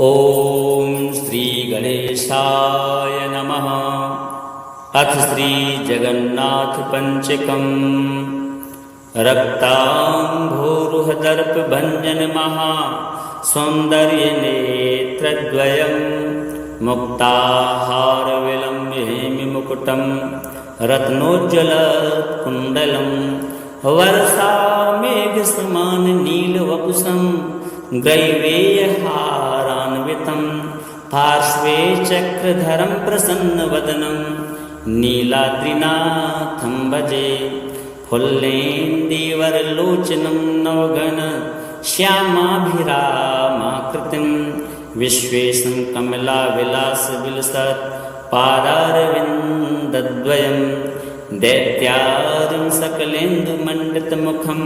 ॐ श्री गणेशाय नमः। अथ श्री जगन्नाथ पंचकम्। रक्ताम्भोरुहदर्पभञ्जन महा सौन्दर्य नेत्रद्वयम् मुक्ताहारविलम्ब्य हेमिमुकुटं रत्नोज्ज्वलकुण्डलं वर्षामेघसमान नीलवपुषं ग्रैवेयहारान्वितं पार्श्वे चक्रधरं प्रसन्नवदनं नीलाद्रिनाथं भजे। फुल्लेन्दीवरलोचनं नवघन श्यामाभिरामाकृतिं विश्वेशं कमलाविलासविलसत् पादारविन्दद्वयं दैत्यारिं सकलेन्दुमण्डितमुखं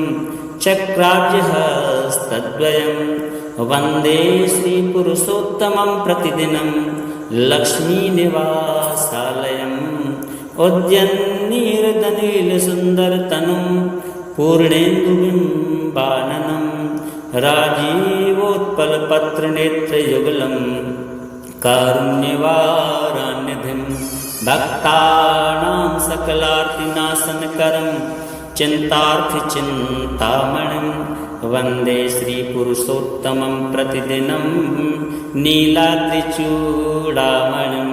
चक्राब्जहस्तद्वयं वन्दे श्रीपुरुषोत्तमं प्रतिदिनं लक्ष्मीनिवासालयम्। उद्यन्नीरदनीलसुन्दरतनुं पूर्णेन्दुबिम्बाननं राजीवोत्पलपत्रनेत्रयुगलं कारुण्यवारान्निधिं भक्तानां सकलार्तिनाशनकरं चिन्तार्थिचिन्तामणिं वन्दे श्रीपुरुषोत्तमं प्रतिदिनं नीलाद्रिचूडामणिं।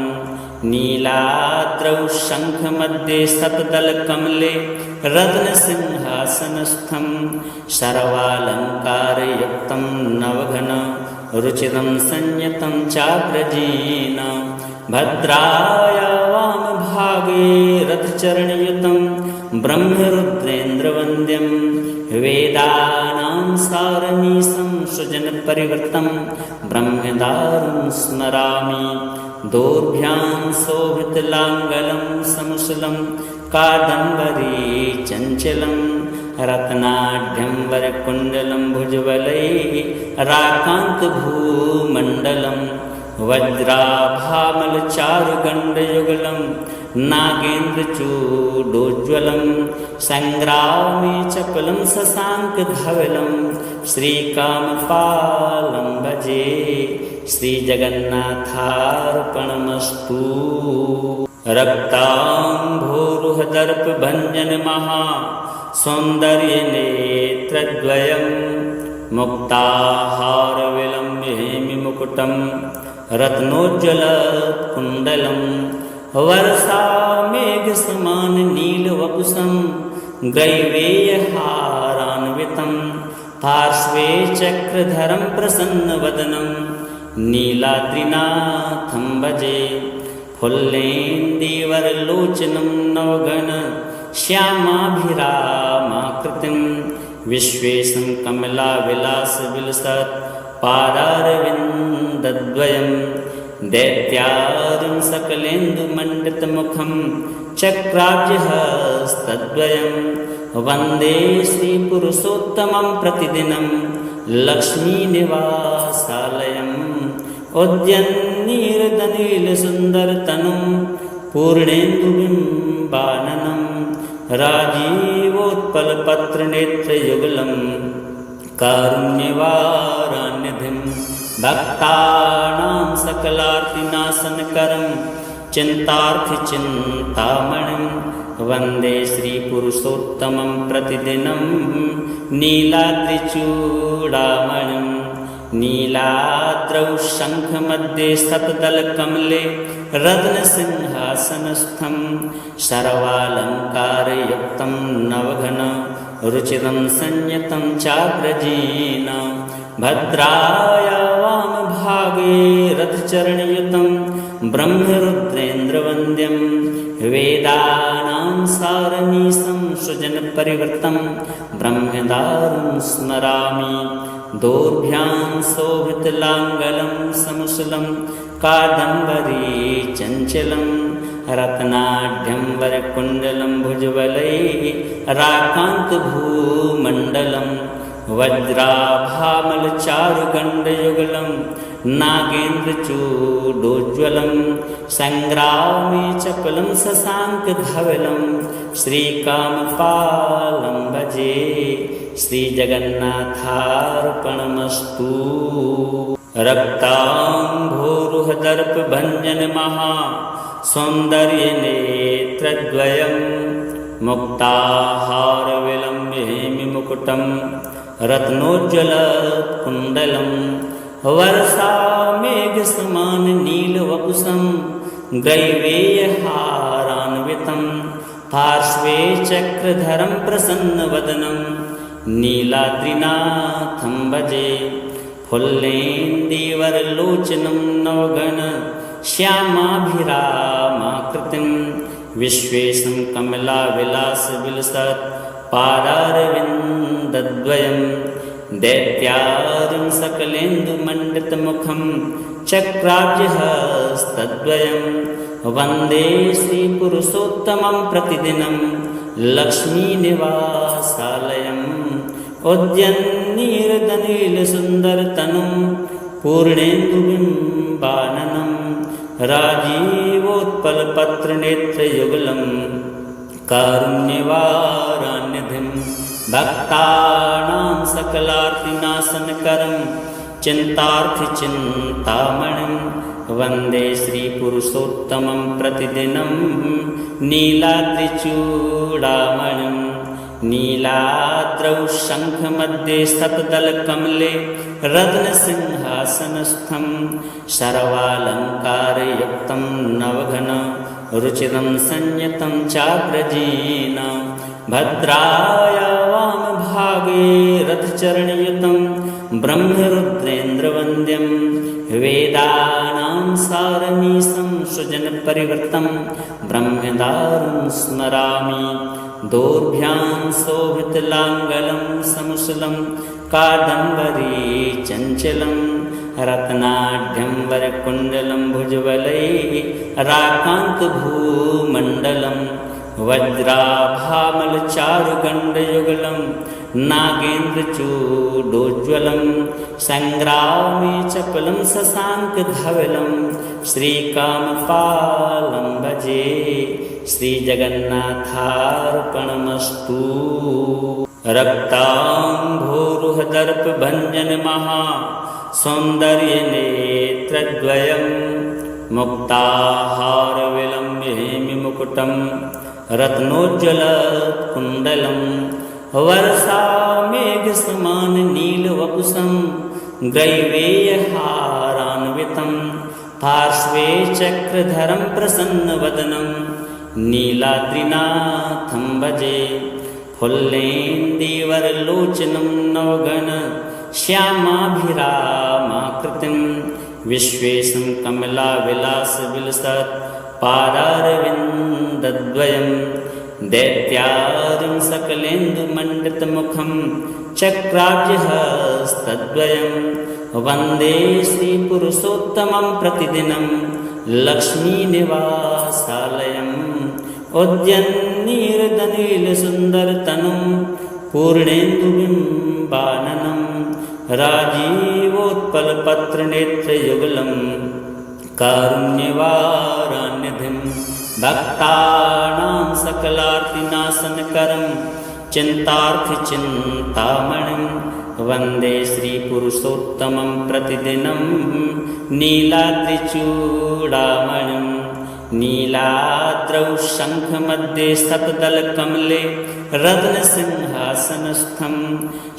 नीलाद्रौ शङ्खमध्ये सतदलकमले रत्नसिंहासनस्थं सर्वालङ्कारयुक्तं नवघन रुचिरं संयतं चाग्रजेन भद्राया वामभागे रथचरणयुतं ब्रह्मरुद्रेन्द्रवन्द्यं वेदानां सारमीशं सृजनपरिवृतं ब्रह्मदारुं स्मरामि। दोर्भ्यां शोभितलाङ्गलं समुशलं कादम्बरी चञ्चलं रत्नाढ्यं वरकुण्डलं भुजबलैः राकान्तभूमण्डलं वज्राभामलचारुगण्डयुगलं नागेन्द्रचूडोज्ज्वलं सङ्ग्रामे चपलं शशाङ्कधवलं श्रीकामपालं भजे। श्रीजगन्नाथार्पणमस्तु। रक्ताम्भोरुहदर्पभञ्जन महा सौन्दर्य नेत्रद्वयं मुक्ताहारविलम्ब्य हेमिमुकुटं रत्नोज्ज्वलकुण्डलं वर्षामेघसमान नीलवपुषं ग्रैवेयहारान्वितं पार्श्वे चक्रधरं प्रसन्नवदनं नीलाद्रिनाथं भजे। फुल्लेन्दीवरलोचनं नवघन श्यामाभिरामाकृतिं विश्वेशं कमलाविलासविलसत् पादारविन्दद्वयं दैत्यारिं सकलेन्दुमण्डितमुखं चक्राब्जहस्तद्वयं वन्दे श्रीपुरुषोत्तमं प्रतिदिनं लक्ष्मीनिवासालयम्। उद्यन्नीरदनीलसुन्दरतनुं पूर्णेन्दुबिम्बाननं राजीवोत्पलपत्रनेत्रयुगलं कारुण्यवारान्निधिं भक्तानां सकलार्तिनाशनकरं चिन्तार्थिचिन्तामणिं वन्दे श्रीपुरुषोत्तमं प्रतिदिनं नीलाद्रिचूडामणिं। नीलाद्रौ शङ्खमध्ये सतदलकमले रत्नसिंहासनस्थं सर्वालङ्कारयुक्तं नवघन रुचिरं संयतं चाग्रजेन भद्राया वामभागे रथचरणयुतं ब्रह्मरुद्रेन्द्रवन्द्यं वेदानां सारमीशं सृजनपरिवृतं ब्रह्मदारुं स्मरामि। दोर्भ्यां शोभितलाङ्गलं समुशलं कादम्बरी चञ्चलं रत्नाढ्यं वरकुण्डलं भुजबलैः राकान्तभूमण्डलं वज्राभामलचारुगण्डयुगलं नागेन्द्रचूडोज्ज्वलं सङ्ग्रामे चपलं शशाङ्कधवलं श्रीकामपालं भजे। श्रीजगन्नाथार्पणमस्तु। रक्ताम्भोरुहदर्पभञ्जन महा सौन्दर्यनेत्रद्वयं मुक्ताहारविलम्बेमिमुकुटं रत्नोज्ज्वलकुण्डलं वर्षामेघसमाननीलवपुषं ग्रैवेयहारान्वितं पार्श्वे चक्रधरं प्रसन्नवदनं नीलाद्रिनाथं भजे फुल्लेन्दीवरलोचनं नवघन श्यामाभिरामाकृतिं विश्वेशं कमलाविलासविलसत् पादारविन्दद्वयं दैत्यारिं सकलेन्दुमण्डितमुखं चक्राब्जहस्तद्वयं वन्दे श्रीपुरुषोत्तमं प्रतिदिनं लक्ष्मीनिवासालयम् उद्यन्नीरदनीलसुन्दरतनुं पूर्णेन्दुबिम्बाननं राजीवोत्पलपत्रनेत्रयुगलं कारुण्यवारान्यधिं भक्तानां सकलार्तिनाशनकरं चिन्तार्थिचिन्तामणिं वन्दे श्रीपुरुषोत्तमं प्रतिदिनं नीलाद्रिचूडामणिं नीलाद्रौ शङ्खमध्ये सतदलकमले रत्नसिंहासनस्थं सर्वालङ्कारयुक्तं नवघन रुचिरं संयतं चाग्रजेन भद्राय वामभागे रथचरणयुतं ब्रह्मरुद्रेन्द्रवन्द्यं वेदानां सारमीशं सृजनपरिवृतं ब्रह्मदारुं स्मरामि दोर्भ्यां शोभितलाङ्गलं समुसलं कादम्बरी चञ्चलं रत्नाढ्यं वरकुण्डलं भुजबलैः राकान्तभूमण्डलं वज्राभामलचारुगण्डयुगलं नागेन्द्रचूडोज्ज्वलं सङ्ग्रामे चपलं शशाङ्कधवलं श्रीकामपालं भजे श्रीजगन्नाथार्पणमस्तु। रक्ताम्भोरुहदर्पभञ्जन महा सौन्दर्यनेत्रद्वयं मुक्ताहारविलम्बेमिमुकुटं रत्नोज्ज्वलकुण्डलं वर्षामेघसमाननीलवपुषं ग्रैवेयहारान्वितं पार्श्वे चक्रधरं प्रसन्नवदनं नीलाद्रिनाथं भजे फुल्लेन्दीवरलोचनं नवघन श्यामाभिरामाकृतिं विश्वेशं कमलाविलासविलसत् पादारविन्दद्वयं दैत्यारिं सकलेन्दुमण्डितमुखं चक्राब्जहस्तद्वयं वन्दे श्रीपुरुषोत्तमं प्रतिदिनं लक्ष्मीनिवासालयम् उद्यन्नीरदनीलसुन्दरतनुं पूर्णेन्दुबिम्बाननं राजीवोत्पलपत्रनेत्रयुगलं कारुण्यवारान्यधिं भक्तानां सकलार्तिनाशनकरं चिन्तार्थिचिन्तामणिं वन्दे श्रीपुरुषोत्तमं प्रतिदिनं नीलाद्रिचूडामणिं नीलाद्रौ शङ्खमध्ये सतदलकमले रत्नसिंहासनस्थं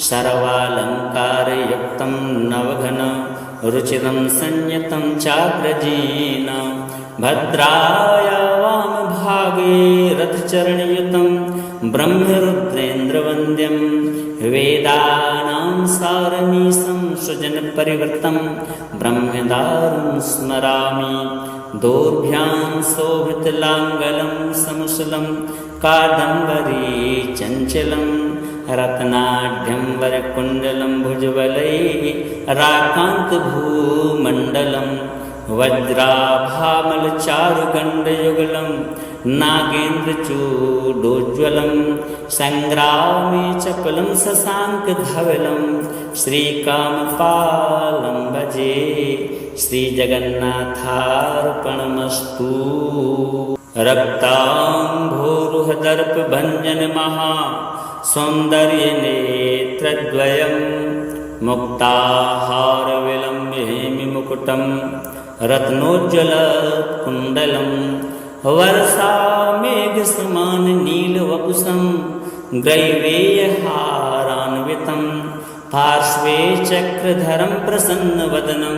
सर्वालङ्कारयुक्तं नवघन रुचिरं संयतं चाग्रजेन भद्राय वामभागे रथचरणयुतं ब्रह्मरुद्रेन्द्रवन्द्यं वेदानां सारमीशं सृजनपरिवृतं ब्रह्मदारुं स्मरामि दोर्भ्यां शोभितलाङ्गलं समुसलं कादम्बरी चञ्चलं रत्नाढ्यं वरकुण्डलं भुजबलैः राकान्तभूमण्डलं वज्राभामलचारुगण्डयुगलं नागेन्द्रचूडोज्ज्वलं सङ्ग्रामे चपलं शशाङ्कधवलं श्रीकामपालं भजे श्रीजगन्नाथार्पणमस्तु। रक्ताम्भोरुहदर्पभञ्जन महा सौन्दर्यनेत्रद्वयं मुक्ताहारविलम्बे हेमिमुकुटं रत्नोज्ज्वलकुण्डलं वर्षामेघसमाननीलवपुषं ग्रैवेयहारान्वितं पार्श्वे चक्रधरं प्रसन्नवदनं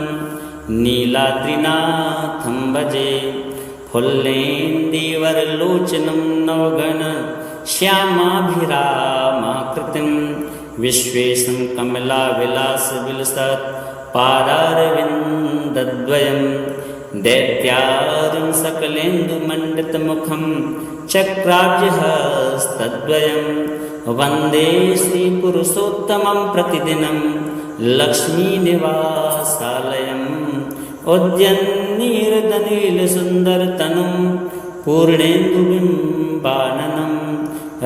नीलाद्रिनाथं भजे फुल्लेन्दीवरलोचनं नवघन श्यामाभिरामाकृतिं विश्वेशं कमलाविलासविलसत् पादारविन्दद्वयं दैत्यादिं सकलेन्दुमण्डितमुखं चक्राब्जहस्तद्वयं वन्दे श्रीपुरुषोत्तमं प्रतिदिनं लक्ष्मीनिवासालयम् उद्यन्नीरदनीलसुन्दरतनुं पूर्णेन्दुबिम्बाननं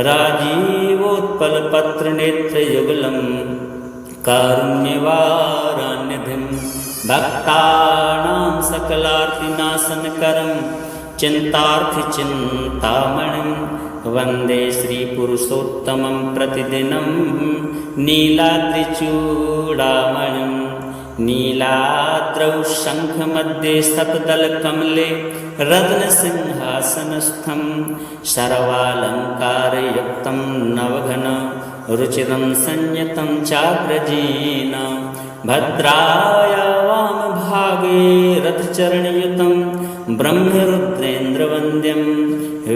राजीवोत्पलपत्रनेत्रयुगलं कारुण्यवारान्यधिं भक्तानां सकलार्तिनाशनकरं चिन्तार्थिचिन्तामणिं वन्दे श्रीपुरुषोत्तमं प्रतिदिनं नीलाद्रिचूडामणिं नीलाद्रौ शङ्खमध्ये सतदलकमले रत्नसिंहासनस्थं सर्वालङ्कारयुक्तं नवघन रुचिरं संयतं चाग्रजेन भद्राय वामभागे रथचरणयुतं ब्रह्मरुद्रेन्द्रवन्द्यं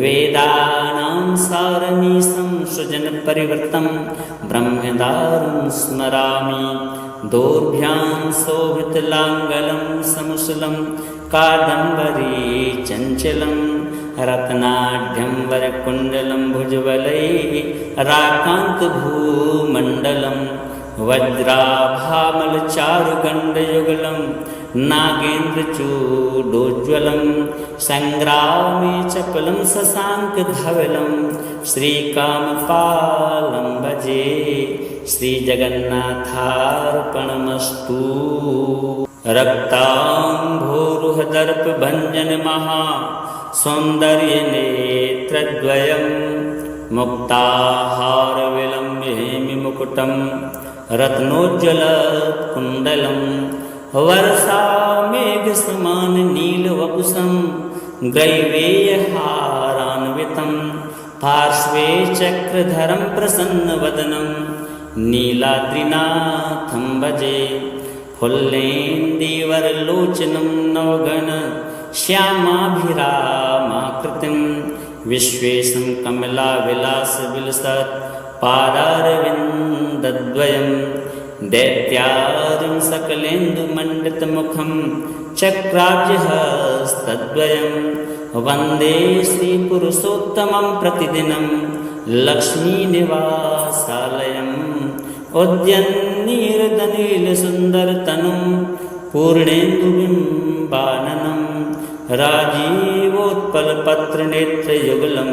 वेदानां सारमीशं सृजनपरिवृतं ब्रह्मदारुं स्मरामि दोर्भ्यां शोभितलाङ्गलं समुसलं कादम्बरी चञ्चलं रत्नाढ्यं वरकुण्डलं भुजबलैः राकान्तभूमण्डलं वज्राभामलचारुगण्डयुगलं नागेन्द्रचूडोज्ज्वलं सङ्ग्रामे चपलं शशाङ्कधवलं श्रीकामपालं भजे श्रीजगन्नाथार्पणमस्तु। रक्ताम्भोरुहदर्पभञ्जनमहा सौन्दर्यनेत्रद्वयं मुक्ताहारविलम्ब्य हेमिमुकुटं रत्नोज्ज्वलकुण्डलं वर्षामेघसमाननीलवपुषं ग्रैवेयहारान्वितं पार्श्वे चक्रधरं प्रसन्नवदनं नीलाद्रिनाथं भजे फुल्लेन्दीवरलोचनं नवघन श्यामाभिरामाकृतिं विश्वेशं कमलाविलासविलसत् पादारविन्दद्वयं दैत्यादिं सकलेन्दुमण्डितमुखं चक्राब्जहस्तद्वयं वन्दे श्रीपुरुषोत्तमं प्रतिदिनं लक्ष्मीनिवासालयम् उद्यन्नीरदनीलसुन्दरतनुं पूर्णेन्दुबिम्बाननं राजीवोत्पलपत्रनेत्रयुगलं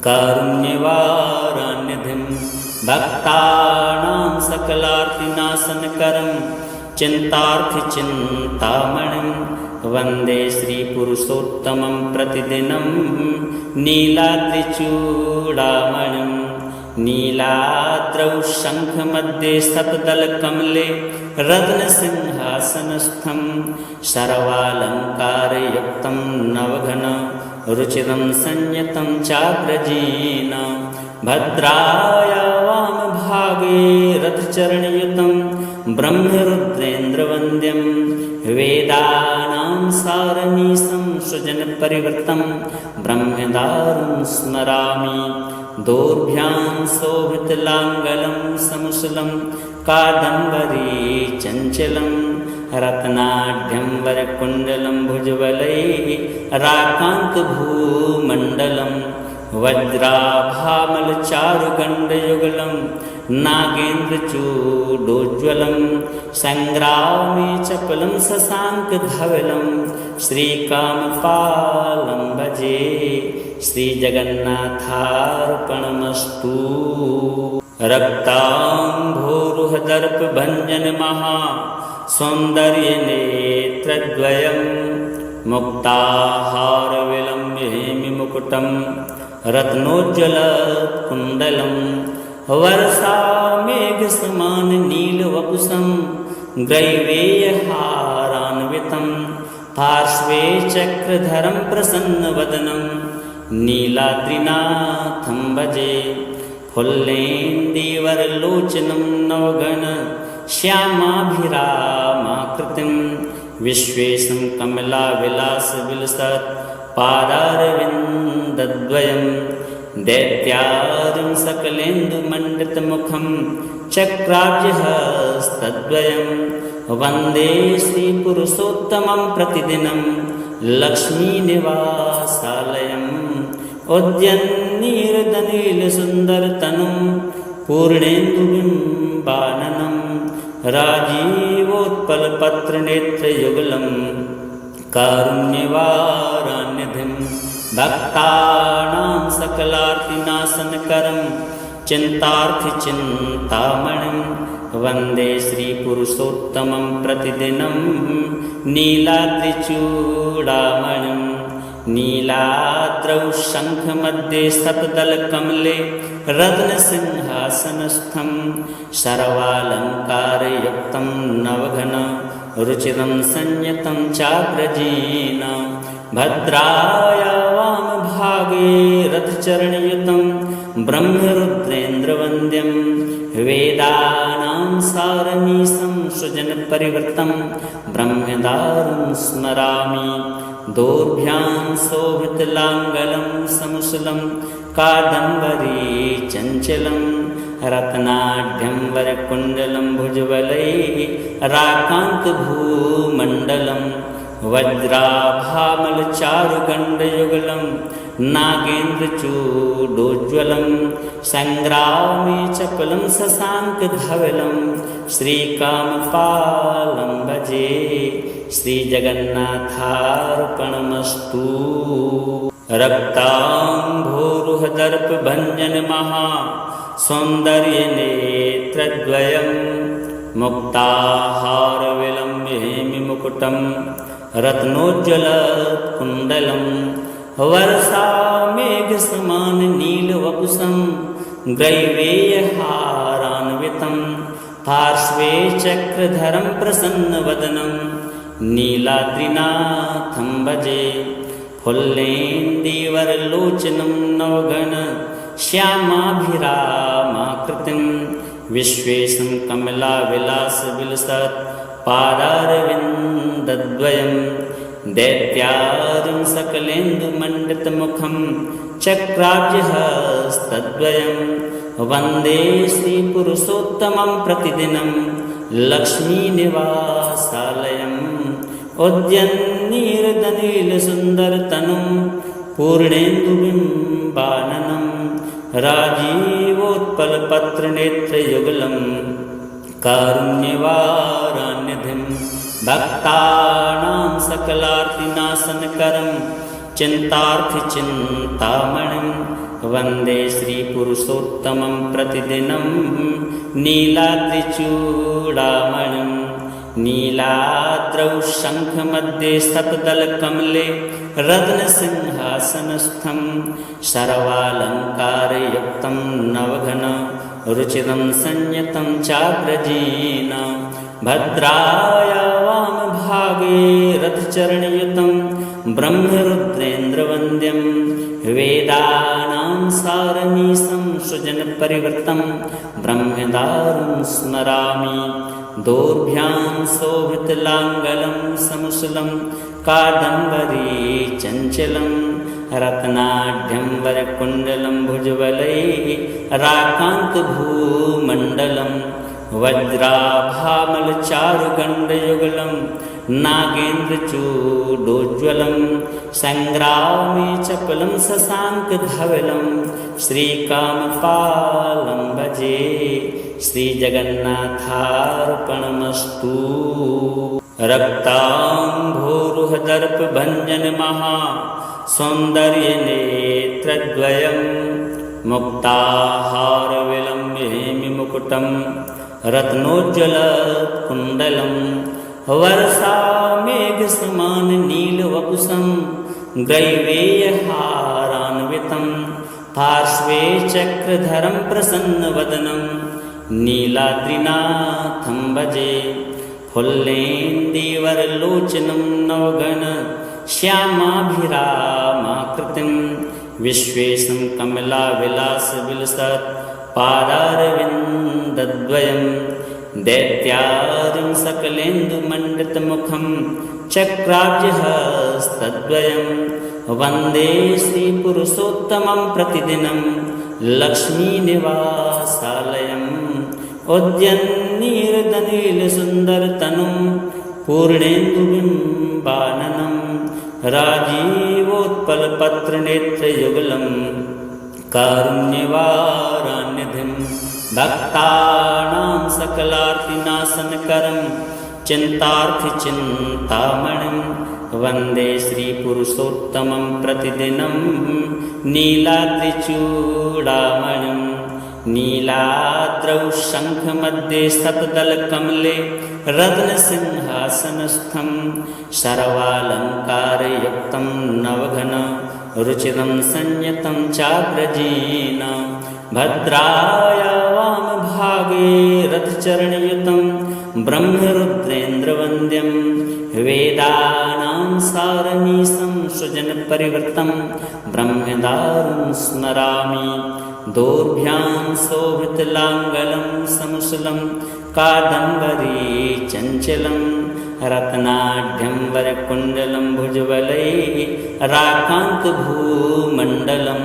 कारुण्यवारान्यधिं भक्तानां सकलार्तिनाशनकरं चिन्तार्थिचिन्तामणिं वन्दे श्रीपुरुषोत्तमं प्रतिदिनं नीलाद्रिचूडामणिं नीलाद्रौ शङ्खमध्ये सतदलकमले रत्नसिंहासनस्थं सर्वालङ्कारयुक्तं नवघन रुचिरं संयतं चाग्रजेन भद्राय वामभागे रथचरणयुतं ब्रह्मरुद्रेन्द्रवन्द्यं वेदानां सारमीशं सृजनपरिवृतं ब्रह्मदारुं स्मरामि दोर्भ्यां शोभितलाङ्गलं समुसलं कादम्बरी चञ्चलं रत्नाढ्यं वरकुण्डलं भुजबलैः राकान्तभूमण्डलं वज्राभामलचारुगण्डयुगलं नागेन्द्रचूडोज्ज्वलं सङ्ग्रामे चपलं शशाङ्कधवलं श्रीकामपालं भजे श्रीजगन्नाथार्पणमस्तु। रक्ताम्भोरुहदर्पभञ्जनमहा सौन्दर्यनेत्रद्वयं मुक्ताहारविलम्ब्य हेमिमुकुटं रत्नोज्ज्वलकुण्डलं वर्षामेघसमाननीलवपुषं ग्रैवेयहारान्वितं पार्श्वे चक्रधरं प्रसन्नवदनं नीलाद्रिनाथं भजे फुल्लेन्दीवरलोचनं नवघन श्यामाभिरामाकृतिं विश्वेशं कमलाविलासविलसत् पादारविन्दद्वयं दैत्यादिं सकलेन्दुमण्डितमुखं चक्राब्जहस्तद्वयं वन्दे श्रीपुरुषोत्तमं प्रतिदिनं लक्ष्मीनिवासालयम् उद्यन्नीरदनीलसुन्दरतनुं पूर्णेन्दुबिम्बाननं राजीवोत्पलपत्रनेत्रयुगलं कारुण्यवारान्यधिं भक्तानां सकलार्तिनाशनकरं चिन्तार्थिचिन्तामणिं वन्दे श्रीपुरुषोत्तमं प्रतिदिनं नीलाद्रिचूडामणिं नीलाद्रौ शङ्खमध्ये सतदलकमले रत्नसिंहासनस्थं सर्वालङ्कारयुक्तं नवघन रुचिरं संयतं चाग्रजेन भद्राय वामभागे रथचरणयुतं ब्रह्मरुद्रेन्द्रवन्द्यं वेदानां सारमीशं सृजनपरिवृतं ब्रह्मदारुं स्मरामि दोर्भ्यां शोभितलाङ्गलं समुसलं कादम्बरी चञ्चलं रत्नाढ्यं वरकुण्डलं भुजबलैः राकान्तभूमण्डलं वज्राभामलचारुगण्डयुगलं नागेन्द्रचूडोज्ज्वलं सङ्ग्रामे चपलं शशाङ्कधवलं श्रीकामपालं भजे श्रीजगन्नाथार्पणमस्तु रक्ताम्भोरुहदर्पभञ्जनमहा सौन्दर्यनेत्रद्वयं मुक्ताहारविलम्बेमिमुकुटं रत्नोज्ज्वलकुण्डलं वर्षामेघसमाननीलवपुषं ग्रैवेयहारान्वितं पार्श्वे चक्रधरं प्रसन्नवदनं नीलाद्रिनाथं भजे फुल्लेन्दीवरलोचनं नवघन श्यामाभिरामाकृतिं विश्वेशं कमलाविलासविलसत् पादारविन्दद्वयं दैत्यादिं सकलेन्दुमण्डितमुखं चक्राब्जहस्तद्वयं वन्दे श्रीपुरुषोत्तमं प्रतिदिनं लक्ष्मीनिवासालयम् उद्यन्नीरदनीलसुन्दरतनुं पूर्णेन्दुबिम्बाननं राजीवोत्पलपत्रनेत्रयुगलं कारुण्यवारान्यधिं भक्तानां सकलार्तिनाशनकरं चिन्तार्थिचिन्तामणिं वन्दे श्रीपुरुषोत्तमं प्रतिदिनं नीलाद्रिचूडामणिं नीलाद्रौ शङ्खमध्ये सतदलकमले रत्नसिंहासनस्थं सर्वालङ्कारयुक्तं नवघन रुचिरं संयतं चाग्रजेन भद्राय वामभागे रथचरणयुतं ब्रह्मरुद्रेन्द्रवन्द्यं वेदानां सारमीशं सृजनपरिवृतं ब्रह्मदारुं स्मरामि दोर्भ्यां शोभितलाङ्गलं समुसलं कादम्बरी चञ्चलं रत्नाढ्यं वरकुण्डलं भुजबलैः राकान्तभूमण्डलं वज्राभामलचारुगण्डयुगलं नागेन्द्रचूडोज्ज्वलं सङ्ग्रामे चपलं शशाङ्कधवलं श्रीकामपालं भजे श्रीजगन्नाथार्पणमस्तु रक्ताम्भोरुहदर्पभञ्जनमहा सौन्दर्यनेत्रद्वयं मुक्ताहारविलम्बेमिमुकुटं रत्नोज्ज्वलकुण्डलं वर्षामेघसमाननीलवपुषं ग्रैवेयहारान्वितं पार्श्वे चक्रधरं प्रसन्नवदनं नीलाद्रिनाथं भजे फुल्लेन्दीवरलोचनं नवघन श्यामाभिरामाकृतिं विश्वेशं कमलाविलासविलसत् पादारविन्दद्वयं दैत्यादिं सकलेन्दुमण्डितमुखं चक्राब्जहस्तद्वयं वन्दे श्रीपुरुषोत्तमं प्रतिदिनं लक्ष्मीनिवासालयम् उद्यन्नीरदनीलसुन्दरतनुं पूर्णेन्दुबिम्बाननं राजीवोत्पलपत्रनेत्रयुगलं कारुण्यवारान्यधिं भक्तानां सकलार्तिनाशनकरं चिन्तार्थिचिन्तामणिं वन्दे श्रीपुरुषोत्तमं प्रतिदिनं नीलाद्रिचूडामणिं नीलाद्रौ शङ्खमध्ये सतदलकमले रत्नसिंहासनस्थं सर्वालङ्कारयुक्तं नवघन रुचिरं संयतं चाग्रजेन भद्राय वामभागे रथचरणयुतं ब्रह्मरुद्रेन्द्रवन्द्यं वेदानां सारमीशं सुजनपरिवृतं ब्रह्मदारुं स्मरामि दोर्भ्यां शोभितलाङ्गलं समुसलं कादम्बरी चञ्चलं रत्नाढ्यं वरकुण्डलं भुजबलैः राकान्तभूमण्डलं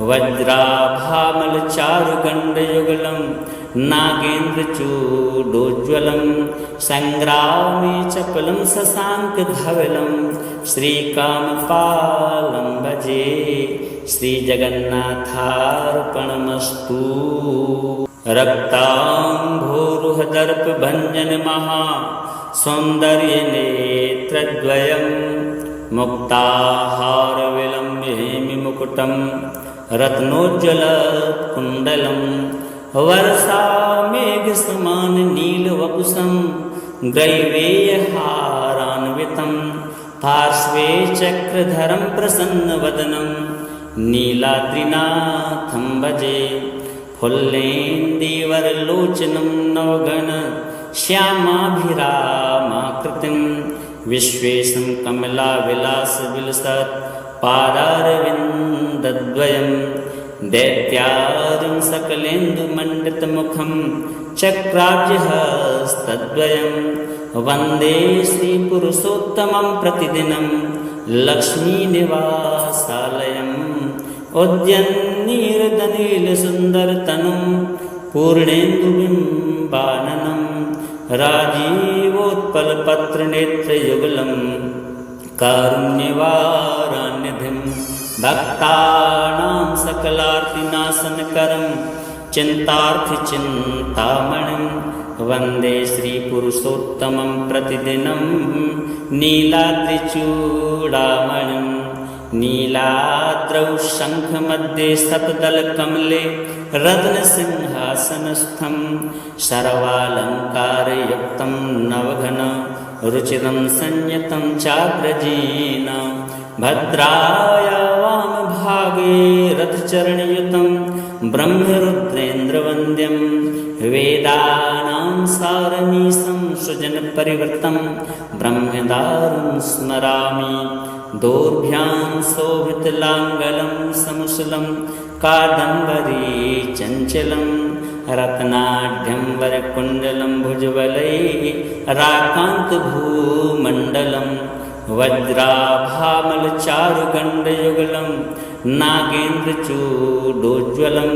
वज्राभामलचारुगण्डयुगलं नागेन्द्रचूडोज्ज्वलं सङ्ग्रामे चपलं शशाङ्कधवलं श्रीकामपालं भजे श्रीजगन्नाथार्पणमस्तु। रक्ताम्भोरुहदर्पभञ्जनमहा सौन्दर्यनेत्रद्वयं मुक्ताहारविलम्बेमिमुकुटं रत्नोज्ज्वलकुण्डलं वर्षामेघसमाननीलवपुषं ग्रैवेयहारान्वितं पार्श्वे चक्रधरं प्रसन्नवदनं नीलाद्रिनाथं भजे फुल्लेन्दीवरलोचनं नवघन श्यामाभिरामाकृतिं विश्वेशं कमलाविलासविलसत् पादारविन्दद्वयं दैत्यादिं सकलेन्दुमण्डितमुखं चक्राब्जहस्तद्वयं वन्दे श्रीपुरुषोत्तमं प्रतिदिनं लक्ष्मीनिवासालयम् उद्यन्नीरदनीलसुन्दरतनुं पूर्णेन्दुबिम्बाननं राजीवोत्पलपत्रनेत्रयुगलं कारुण्यवारान्यधिं भक्तानां सकलार्तिनाशनकरं चिन्तार्थिचिन्तामणिं वन्दे श्रीपुरुषोत्तमं प्रतिदिनं नीलाद्रिचूडामणिं नीलाद्रौ शङ्खमध्ये सतदलकमले रत्नसिंहासनस्थं सर्वालङ्कारयुक्तं नवघन रुचिरं संयतं चाग्रजेन भद्राय वामभागे रथचरणयुतं ब्रह्मरुद्रेन्द्रवन्द्यं वेदानां सारमीशं सुजनपरिवृतं ब्रह्मदारुं स्मरामि दोर्भ्यां शोभितलाङ्गलं समुसलं कादम्बरी चञ्चलं रत्नाढ्यं वरकुण्डलं भुजबलैः राकान्तभूमण्डलं वज्राभामलचारुगण्डयुगलं नागेन्द्रचूडोज्ज्वलं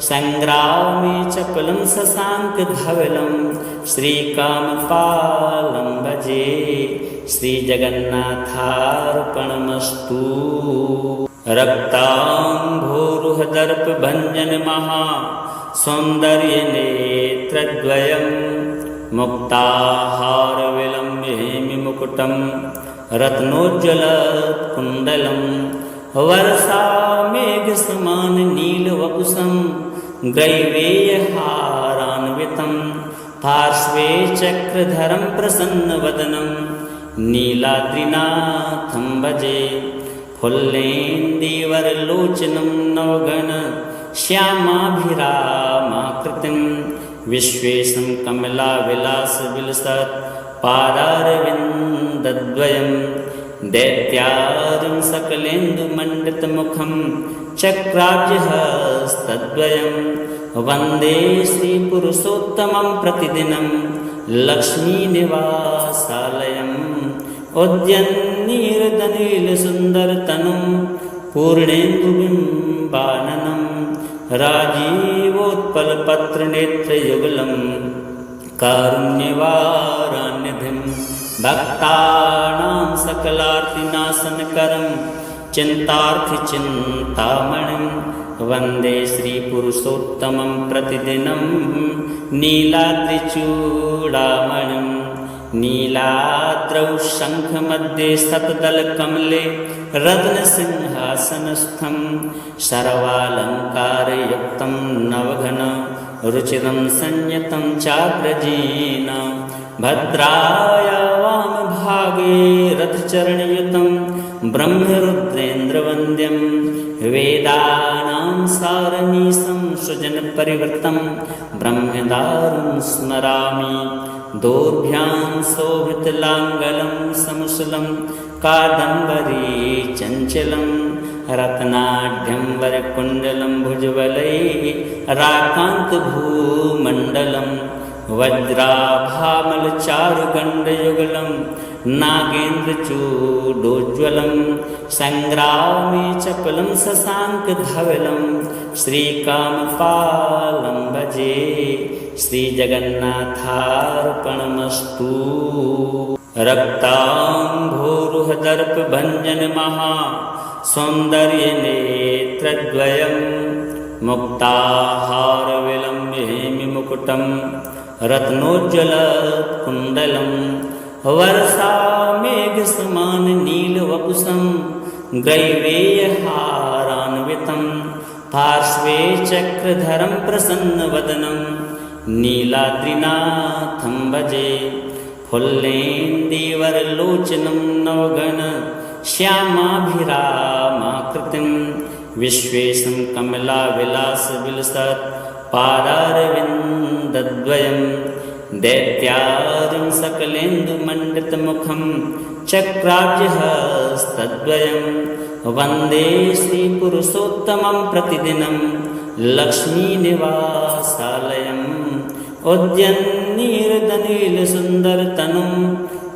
सङ्ग्रामे चपलं शशाङ्कधवलं श्रीकामपालं भजे श्रीजगन्नाथार्पणमस्तु। रक्ताम्भोरुहदर्पभञ्जनमहा सौन्दर्यनेत्रद्वयं मुक्ताहारविलम्बेमिमुकुटं रत्नोज्ज्वलकुण्डलं वर्षामेघसमाननीलवपुषं ग्रैवेयहारान्वितं पार्श्वे चक्रधरं प्रसन्नवदनं नीलाद्रिनाथं भजे फुल्लेन्दीवरलोचनं नवघन श्यामाभिरामाकृतिं विश्वेशं कमलाविलासविलसत् पादारविन्दद्वयं दैत्यादिं सकलेन्दुमण्डितमुखं चक्राब्जहस्तद्वयं वन्दे श्रीपुरुषोत्तमं प्रतिदिनं लक्ष्मीनिवासालयम् उद्यन्नीरदनीलसुन्दरतनुं पूर्णेन्दुबिम्बाननं राजीवोत्पलपत्रनेत्रयुगलं कारुण्यवारान्यधिं भक्तानां सकलार्तिनाशनकरं चिन्तार्थिचिन्तामणिं वन्दे श्रीपुरुषोत्तमं प्रतिदिनं नीलाद्रिचूडामणिं नीलाद्रौ शङ्खमध्ये सतदलकमले रत्नसिंहासनस्थं सर्वालङ्कारयुक्तं नवघन रुचिरं संयतं चाग्रजेन भद्राय वामभागे रथचरणयुतं ब्रह्मरुद्रेन्द्रवन्द्यं वेदानां सारमीशं सुजनपरिवृतं ब्रह्मदारुं स्मरामि दोर्भ्यां शोभितलाङ्गलं समुसलं कादम्बरी चञ्चलं रत्नाढ्यं वरकुण्डलं भुजबलैः राकान्तभूमण्डलं वज्राभामलचारुगण्डयुगलं नागेन्द्रचूडोज्ज्वलं सङ्ग्रामे चपलं शशाङ्कधवलं श्रीकामपालं भजे श्रीजगन्नाथार्पणमस्तु। रक्ताम्भोरुहदर्पभञ्जनमहा सौन्दर्यनेत्रद्वयं मुक्ताहारविलम्बहेमिमुकुटं रत्नोज्ज्वलकुण्डलं वर्षामेघसमाननीलवपुषं ग्रैवेयहारान्वितं पार्श्वे चक्रधरं प्रसन्नवदनं नीलाद्रिनाथं भजे फुल्लेन्दीवरलोचनं नवघन श्यामाभिरामाकृतिं विश्वेशं कमलाविलासविलसत् पादारविन्दद्वयं दैत्यादिं सकलेन्दुमण्डितमुखं चक्राब्जहस्तद्वयं वन्दे श्रीपुरुषोत्तमं प्रतिदिनं लक्ष्मीनिवासालयम् उद्यन्नीरदनीलसुन्दरतनुं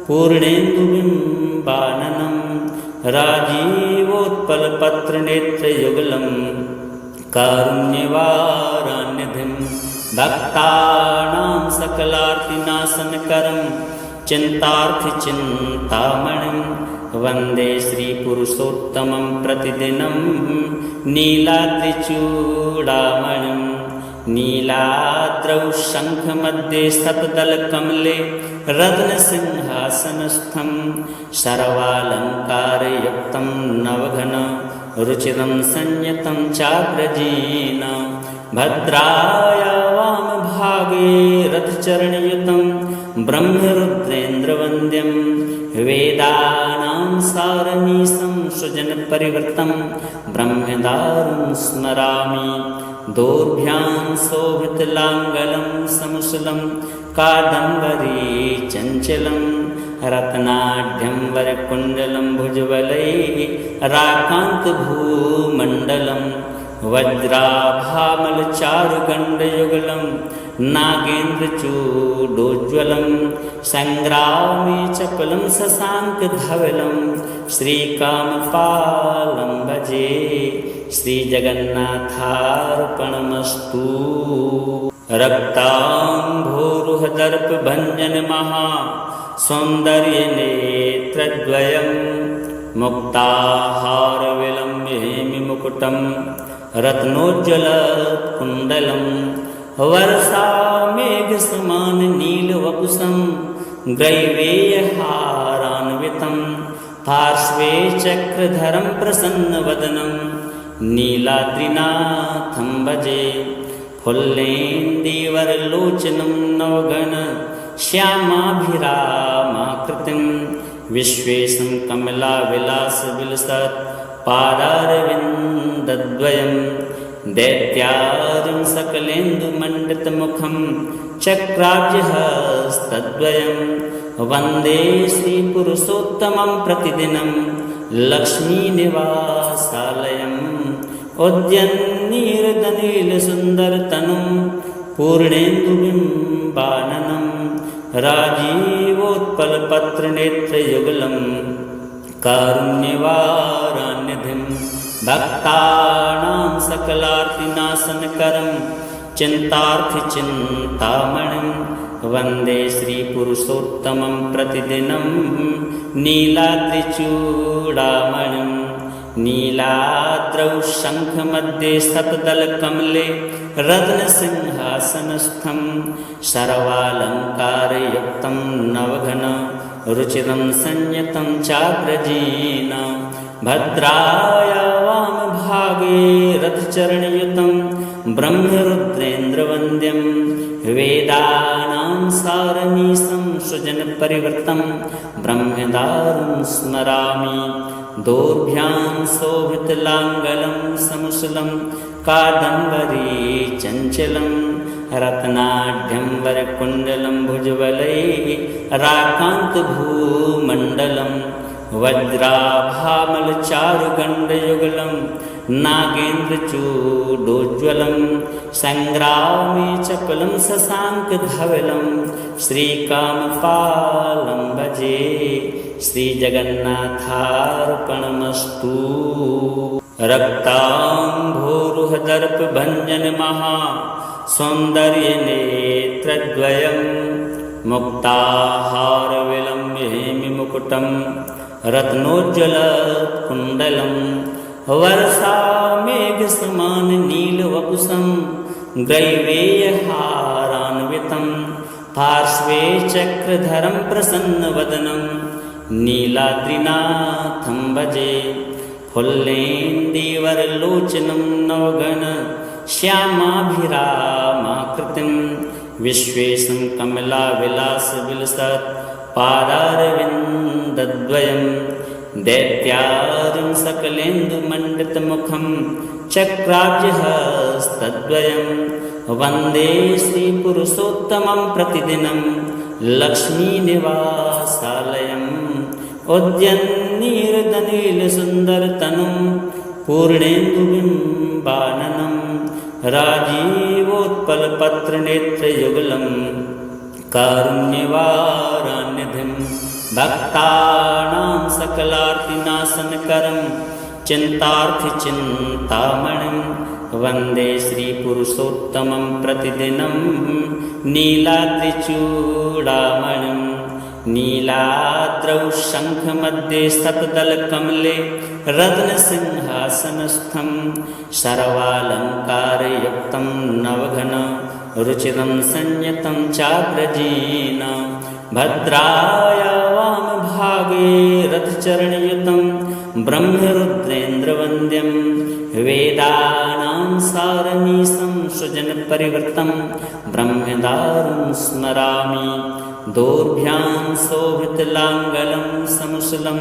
पूर्णेन्दुबिम्बाननं राजीवोत्पलपत्रनेत्रयुगलं कारुण्यवारान्यधिं भक्तानां सकलार्तिनाशनकरं चिन्तार्थिचिन्तामणिं वन्दे श्रीपुरुषोत्तमं प्रतिदिनं नीलाद्रिचूडामणिं नीलाद्रौ शङ्खमध्ये सतदलकमले रत्नसिंहासनस्थं सर्वालङ्कारयुक्तं नवघन रुचिरं संयतं चाग्रजेन भद्राय वामभागे रथचरणयुतं ब्रह्मरुद्रेन्द्रवन्द्यं वेदानां सारमीशं सुजनपरिवृतं ब्रह्मदारुं स्मरामि दोर्भ्यां शोभितलाङ्गलं समुसलं कादम्बरी चञ्चलं रत्नाढ्यं वरकुण्डलं भुजबलैः राकान्तभूमण्डलं वज्राभामलचारुगण्डयुगलं नागेन्द्रचूडोज्ज्वलं सङ्ग्रामे चपलं शशाङ्कधवलं श्रीकामपालं भजे श्रीजगन्नाथार्पणमस्तु। रक्ताम्भोरुहदर्पभञ्जनमहा सौन्दर्यनेत्रद्वयं मुक्ताहारविलम्बहेमिमुकुटं रत्नोज्ज्वलकुण्डलं वर्षामेघसमाननीलवपुषं ग्रैवेयहारान्वितं पार्श्वे चक्रधरं प्रसन्नवदनं नीलाद्रिनाथं भजे फुल्लेन्दीवरलोचनं नवघन श्यामाभिरामाकृतिं विश्वेशं कमलाविलासविलसत् पादारविन्दद्वयं दैत्यादिं सकलेन्दुमण्डितमुखं चक्राब्जहस्तद्वयं वन्दे श्रीपुरुषोत्तमं प्रतिदिनं लक्ष्मीनिवासालयम् उद्यन्नीरदनीलसुन्दरतनुं पूर्णेन्दुबिम्बाननं राजीवोत्पलपत्रनेत्रयुगलं कारुण्यवारान्यधिं भक्तानां सकलार्तिनाशनकरं चिन्तार्थिचिन्तामणिं वन्दे श्रीपुरुषोत्तमं प्रतिदिनं नीलाद्रिचूडामणिं नीलाद्रौ शङ्खमध्ये सतदलकमले रत्नसिंहासनस्थं सर्वालङ्कारयुक्तं नवघन रुचिरं संयतं चाग्रजेन भद्राय वामभागे रथचरणयुतं ब्रह्मरुद्रेन्द्रवन्द्यं वेदानां सारमीशं सुजनपरिवृतं ब्रह्मदारुं स्मरामि दोर्भ्यां शोभितलाङ्गलं समुसलं कादम्बरी चञ्चलं रत्नाढ्यं वरकुण्डलं भुजबलैः राकान्तभूमण्डलं वज्राभामलचारुगण्डयुगलं नागेन्द्रचूडोज्ज्वलं सङ्ग्रामे चपलं शशाङ्कधवलं श्रीकामपालं भजे श्रीजगन्नाथार्पणमस्तु। रक्ताम्भोरुहदर्पभञ्जनमहा सौन्दर्यनेत्रद्वयं मुक्ताहारविलम्बहेमिमुकुटं रत्नोज्ज्वलकुण्डलं वर्षामेघसमाननीलवपुषं ग्रैवेयहारान्वितं पार्श्वे चक्रधरं प्रसन्नवदनं नीलाद्रिनाथं भजे फुल्लेन्दीवरलोचनं नवघन श्यामाभिरामाकृतिं विश्वेशं कमलाविलासविलसत् पादारविन्दद्वयं दैत्यादिं सकलेन्दुमण्डितमुखं चक्राब्जहस्तद्वयं वन्दे श्रीपुरुषोत्तमं प्रतिदिनं लक्ष्मीनिवासालयम् उद्यन्नीरदनीलसुन्दरतनुं पूर्णेन्दुबिम्बाननं राजीवोत्पलपत्रनेत्रयुगलं कारुण्यवारान्यधिं भक्तानां सकलार्तिनाशनकरं चिन्तार्थिचिन्तामणिं वन्दे श्रीपुरुषोत्तमं प्रतिदिनं नीलाद्रिचूडामणिं नीलाद्रौ शङ्खमध्ये सतदलकमले रत्नसिंहासनस्थं सर्वालङ्कारयुक्तं नवघन रुचिरं संयतं चाग्रजेन भद्राय वामभागे रथचरणयुतं ब्रह्मरुद्रेन्द्रवन्द्यं वेदानां सारमीशं सुजनपरिवृतं ब्रह्मदारुं स्मरामि दोर्भ्यां शोभितलाङ्गलं समुसलं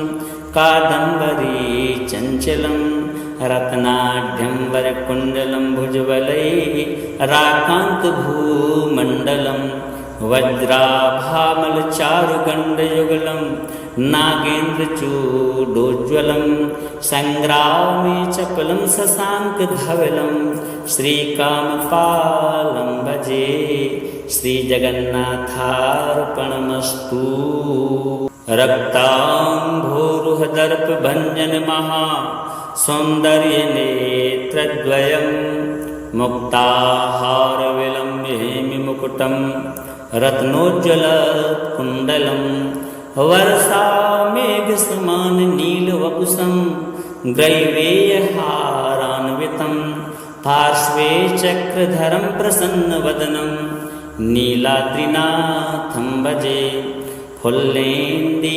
कादम्बरी चञ्चलं रत्नाढ्यं वरकुण्डलं भुजबलैः राकान्तभूमण्डलं वज्राभामलचारुगण्डयुगलं नागेन्द्रचूडोज्ज्वलं सङ्ग्रामे चपलं शशाङ्कधवलं श्रीकामपालं भजे श्रीजगन्नाथार्पणमस्तु। रक्ताम्भोरुहदर्पभञ्जनमहा सौन्दर्यनेत्रद्वयं मुक्ताहारविलम्बहेमिमुकुटं रत्नोज्ज्वलकुण्डलं वर्षामेघसमाननीलवपुषं ग्रैवेयहारान्वितं पार्श्वे चक्रधरं प्रसन्नवदनं नीलाद्रिनाथं भजे फुल्लेन्दीवरलोचनं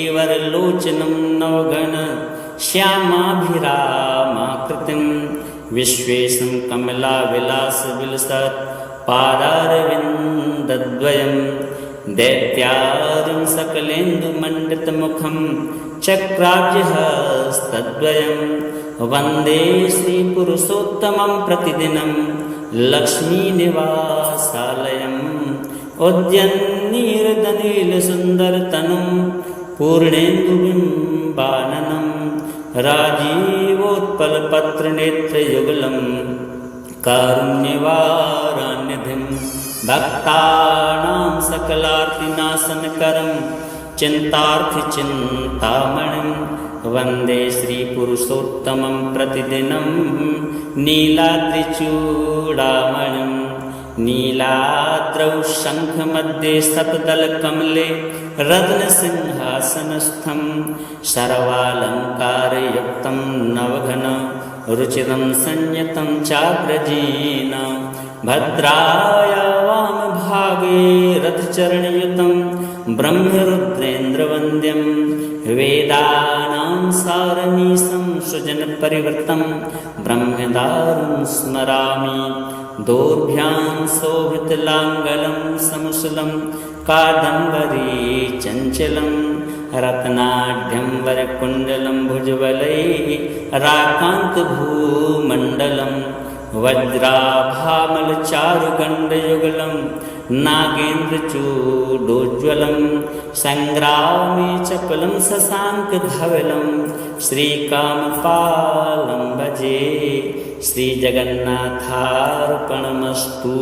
नवघन श्यामाभिरामाकृतिं विश्वेशं कमलाविलासविलसत् पादारविन्दद्वयं दैत्यादिं सकलेन्दुमण्डितमुखं चक्राब्जहस्तद्वयं वन्दे श्रीपुरुषोत्तमं प्रतिदिनं लक्ष्मीनिवासालयम् उद्यन् नीरदनीलसुन्दरतनुं पूर्णेन्दुबिम्बाननं राजीवोत्पलपत्रनेत्रयुगलं कारुण्यवारान्यधिं भक्तानां सकलार्तिनाशनकरं चिन्तार्थिचिन्तामणिं वन्दे श्रीपुरुषोत्तमं प्रतिदिनं नीलाद्रिचूडामणिं नीलाद्रौ शङ्खमध्ये सपदलकमले रत्नसिंहासनस्थं सर्वालङ्कारयुक्तं नवघन रुचिरं संयतं चाग्रजेन भद्राया वामभागे रथचरणयुतं ब्रह्मरुद्रेन्द्रवन्द्यं वेदानां सारमीशं सुजनपरिवृतं ब्रह्मदारुं स्मरामि दोर्भ्यां शोभितलाङ्गलं समुसलं कादम्बरी चञ्चलं रत्नाढ्यं वरकुण्डलं भुजबलैः राकान्तभूमण्डलं वज्राभामलचारुगण्डयुगलं नागेन्द्रचूडोज्ज्वलं सङ्ग्रामे चपलं शशाङ्कधवलं श्रीकामपालं भजे श्रीजगन्नाथार्पणमस्तु।